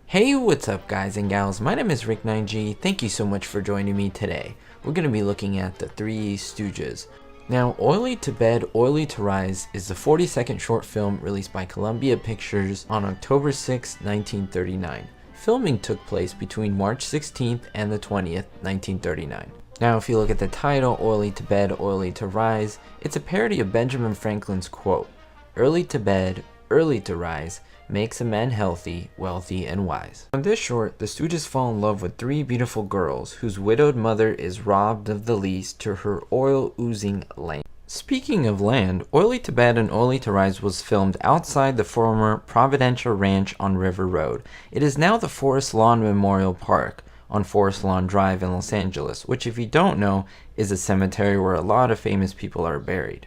Hey, what's up guys and gals, my name is Ricknineg. Thank you so much for joining me today. We're going to be looking at the Three Stooges. Now, Oily to Bed, Oily to Rise is the 40-second short film released by Columbia Pictures on October 6, 1939. Filming took place between March 16th and the 20th, 1939. Now, if you look at the title, Oily to Bed, Oily to Rise, it's a parody of Benjamin Franklin's quote, "Early to bed, early to rise, makes a man healthy, wealthy, and wise." In this short, the Stooges fall in love with three beautiful girls whose widowed mother is robbed of the lease to her oil-oozing land. Speaking of land, Oily to Bed and Oily to Rise was filmed outside the former Providential Ranch on River Road. It is now the Forest Lawn Memorial Park on Forest Lawn Drive in Los Angeles, which, if you don't know, is a cemetery where a lot of famous people are buried.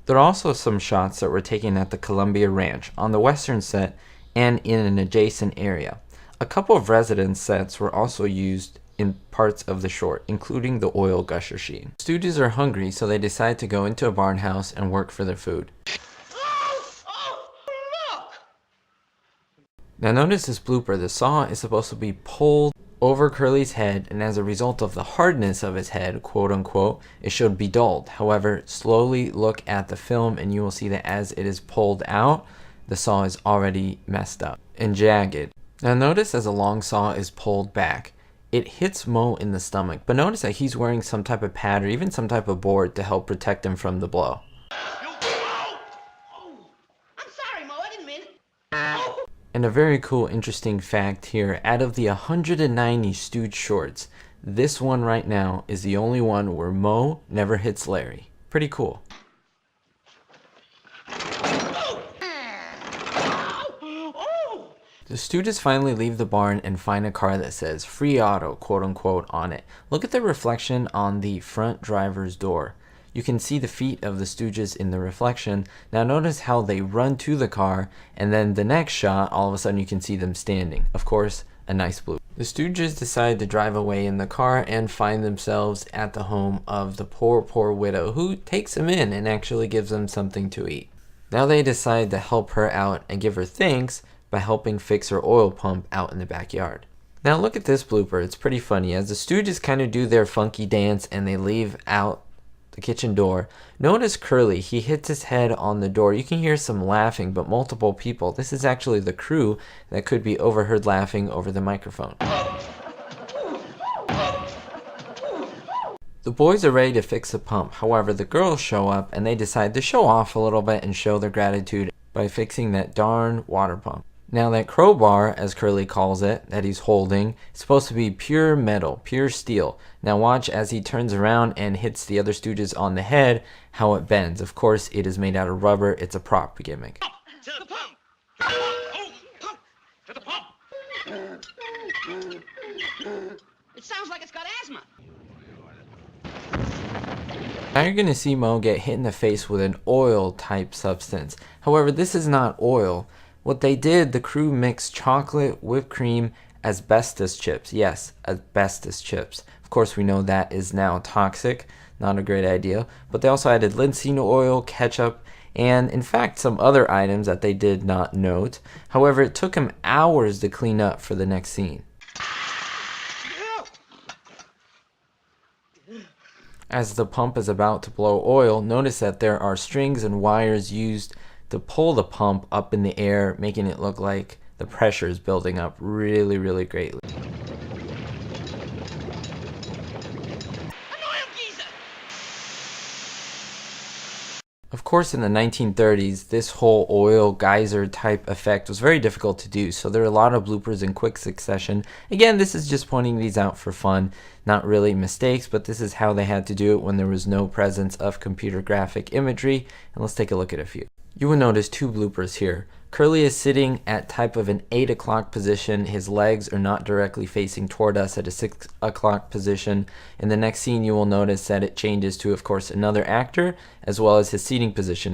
There are also some shots that were taken at the Columbia Ranch on the western set and in an adjacent area. A couple of residence sets were also used in parts of the short, including the oil gusher scene. Stooges are hungry, so they decide to go into a barn house and work for their food. Now notice this blooper. The saw is supposed to be pulled over Curly's head, and as a result of the hardness of his head, quote unquote, it should be dulled. However, slowly look at the film and you will see that as it is pulled out, the saw is already messed up and jagged. Now notice as a long saw is pulled back, it hits Mo in the stomach, but notice that he's wearing some type of pad or even some type of board to help protect him from the blow. And a very cool, interesting fact here, out of the 190 Stooge shorts, this one right now is the only one where Mo never hits Larry. Pretty cool. The Stooges finally leave the barn and find a car that says "free auto," quote unquote, on it. Look at the reflection on the front driver's door. You can see the feet of the Stooges in the reflection. Now notice how they run to the car, and then the next shot, all of a sudden you can see them standing. Of course, a nice blue. The Stooges decide to drive away in the car and find themselves at the home of the poor widow, who takes them in and actually gives them something to eat. Now they decide to help her out and give her thanks by helping fix her oil pump out in the backyard. Now look at this blooper. It's pretty funny. As the Stooges kind of do their funky dance and they leave out the kitchen door, notice Curly, he hits his head on the door. You can hear some laughing, but multiple people. This is actually the crew that could be overheard laughing over the microphone. The boys are ready to fix the pump. However, the girls show up and they decide to show off a little bit and show their gratitude by fixing that darn water pump. Now that crowbar, as Curly calls it, that he's holding, is supposed to be pure metal, pure steel. Now watch as he turns around and hits the other Stooges on the head, how it bends. Of course, it is made out of rubber. It's a prop gimmick. To the pump! Oh, pump! To the pump! It sounds like it's got asthma. Now you're going to see Mo get hit in the face with an oil type substance. However, this is not oil. What they did, the crew mixed chocolate, whipped cream, asbestos chips. Yes, asbestos chips. Of course, we know that is now toxic. Not a great idea. But they also added linseed oil, ketchup, and in fact some other items that they did not note. However, it took them hours to clean up for the next scene. As the pump is about to blow oil, notice that there are strings and wires used to pull the pump up in the air, making it look like the pressure is building up really greatly. Of course, in the 1930s, this whole oil geyser type effect was very difficult to do, so there are a lot of bloopers in quick succession. Again, this is just pointing these out for fun, not really mistakes, but this is how they had to do it when there was no presence of computer graphic imagery. And let's take a look at a few. You will notice two bloopers here. Curly is sitting at type of an 8 o'clock position. His legs are not directly facing toward us at a 6 o'clock position. In the next scene, you will notice that it changes to, of course, another actor, as well as his seating position.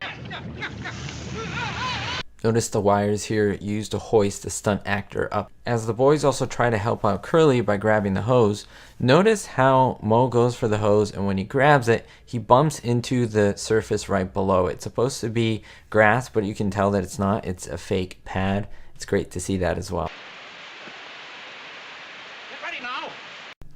Notice the wires here used to hoist the stunt actor up. As the boys also try to help out Curly by grabbing the hose, notice how Mo goes for the hose, and when he grabs it, he bumps into the surface right below it. It's supposed to be grass, but you can tell that it's not. It's a fake pad. It's great to see that as well. now.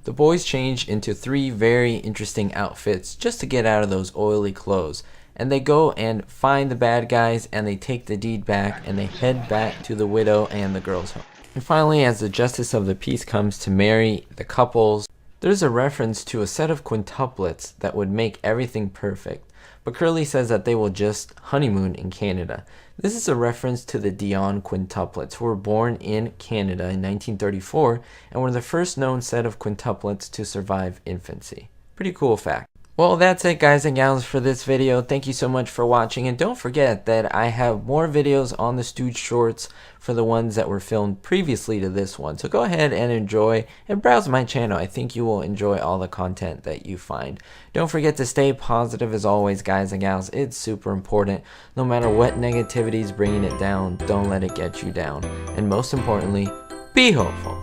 The boys change into 3 very interesting outfits just to get out of those oily clothes. And they go and find the bad guys, and they take the deed back, and they head back to the widow and the girl's home. And finally, as the justice of the peace comes to marry the couples, there's a reference to a set of quintuplets that would make everything perfect. But Curly says that they will just honeymoon in Canada. This is a reference to the Dion quintuplets, who were born in Canada in 1934 and were the first known set of quintuplets to survive infancy. Pretty cool fact. Well, that's it guys and gals for this video. Thank you so much for watching, and don't forget that I have more videos on the Stooge shorts for the ones that were filmed previously to this one. So go ahead and enjoy and browse my channel. I think you will enjoy all the content that you find. Don't forget to stay positive as always guys and gals. It's super important. No matter what negativity is bringing it down, don't let it get you down. And most importantly, be hopeful.